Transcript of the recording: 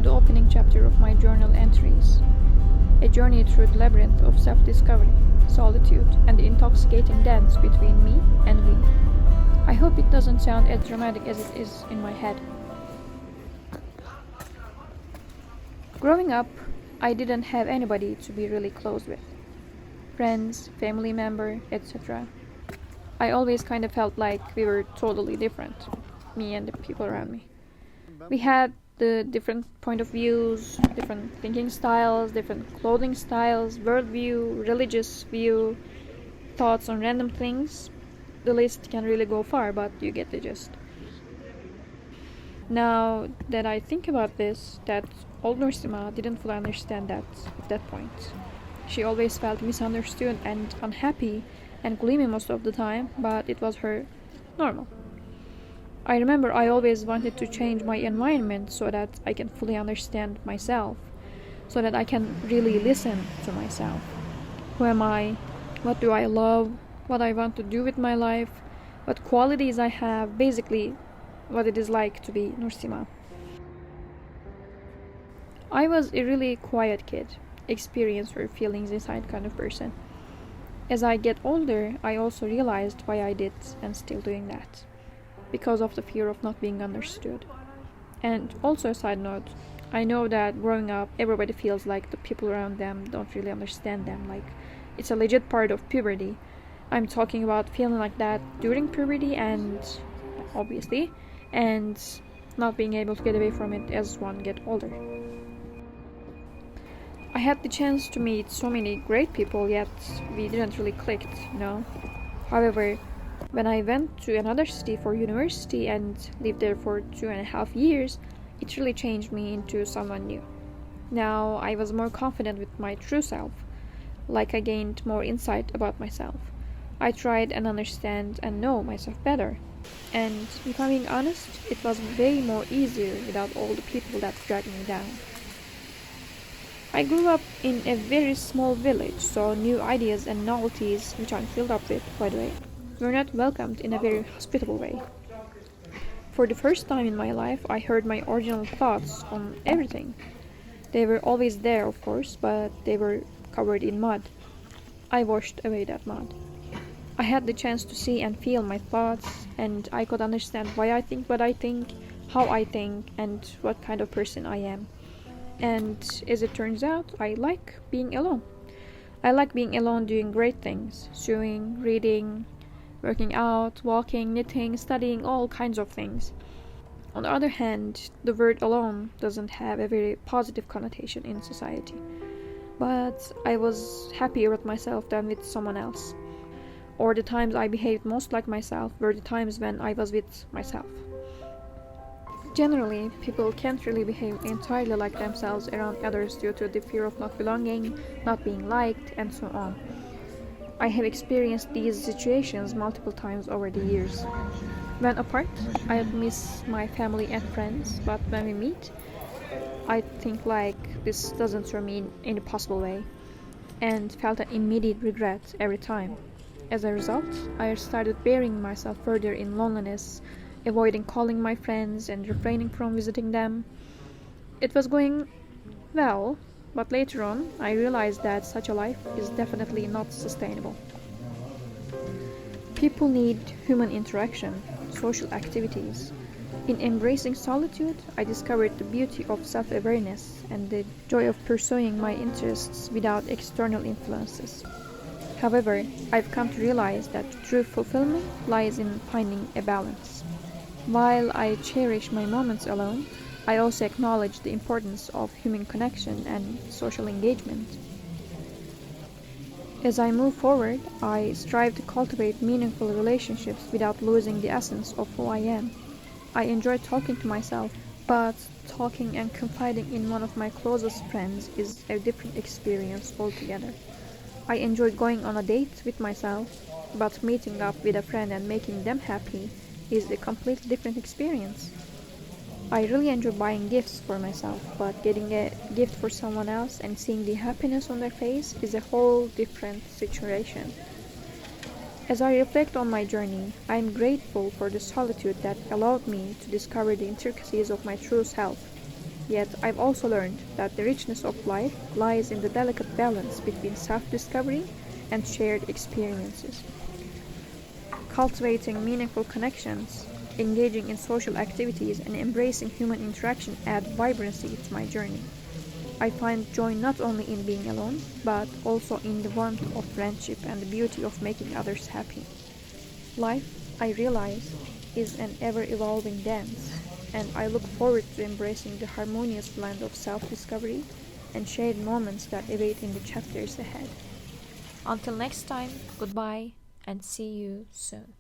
the opening chapter of my journal entries. A journey through the labyrinth of self-discovery, solitude, and the intoxicating dance between me and we. I hope it doesn't sound as dramatic as it is in my head. Growing up, I didn't have anybody to be really close with. Friends, family member, etc. I always kind of felt like we were totally different, me and the people around me. We had the different point of views, different thinking styles, different clothing styles, worldview, religious view, thoughts on random things. The list can really go far, but you get the gist. Now that I think about this, that old Nursima didn't fully understand that at that point. She always felt misunderstood and unhappy and gloomy most of the time, but it was her normal. I remember I always wanted to change my environment so that I can fully understand myself, so that I can really listen to myself. Who am I? What do I love? What I want to do with my life? What qualities I have? Basically, what it is like to be Nursima. I was a really quiet kid, experience or feelings inside kind of person. As I get older, I also realized why I did and still doing that. Because of the fear of not being understood. And also a side note, I know that growing up, everybody feels like the people around them don't really understand them. Like, it's a legit part of puberty. I'm talking about feeling like that during puberty and, obviously, and not being able to get away from it as one gets older. I had the chance to meet so many great people, yet we didn't really click, However, when I went to another city for university and lived there for 2.5 years, it really changed me into someone new. Now I was more confident with my true self, like I gained more insight about myself. I tried and understand and know myself better. And if I'm being honest, it was way more easier without all the people that dragged me down. I grew up in a very small village, so new ideas and novelties, which I'm filled up with, by the way, were not welcomed in a very hospitable way. For the first time in my life, I heard my original thoughts on everything. They were always there, of course, but they were covered in mud. I washed away that mud. I had the chance to see and feel my thoughts, and I could understand why I think what I think, how I think, and what kind of person I am. And as it turns out, I like being alone. I like being alone doing great things, sewing, reading, working out, walking, knitting, studying, all kinds of things. On the other hand, the word alone doesn't have a very positive connotation in society. But I was happier with myself than with someone else. Or the times I behaved most like myself were the times when I was with myself. Generally, people can't really behave entirely like themselves around others due to the fear of not belonging, not being liked, and so on. I have experienced these situations multiple times over the years. When apart, I miss my family and friends, but when we meet, I think like this doesn't serve me in any possible way, and felt an immediate regret every time. As a result, I started burying myself further in loneliness, avoiding calling my friends and refraining from visiting them. It was going well, but later on I realized that such a life is definitely not sustainable. People need human interaction, social activities. In embracing solitude, I discovered the beauty of self-awareness and the joy of pursuing my interests without external influences. However, I've come to realize that true fulfillment lies in finding a balance. While I cherish my moments alone, I also acknowledge the importance of human connection and social engagement. As I move forward, I strive to cultivate meaningful relationships without losing the essence of who I am. I enjoy talking to myself, but talking and confiding in one of my closest friends is a different experience altogether. I enjoy going on a date with myself, but meeting up with a friend and making them happy is a completely different experience. I really enjoy buying gifts for myself, but getting a gift for someone else and seeing the happiness on their face is a whole different situation. As I reflect on my journey, I am grateful for the solitude that allowed me to discover the intricacies of my true self. Yet I've also learned that the richness of life lies in the delicate balance between self-discovery and shared experiences. Cultivating meaningful connections, engaging in social activities, and embracing human interaction add vibrancy to my journey. I find joy not only in being alone, but also in the warmth of friendship and the beauty of making others happy. Life, I realize, is an ever evolving dance, and I look forward to embracing the harmonious blend of self discovery and shared moments that await in the chapters ahead. Until next time, goodbye and see you soon.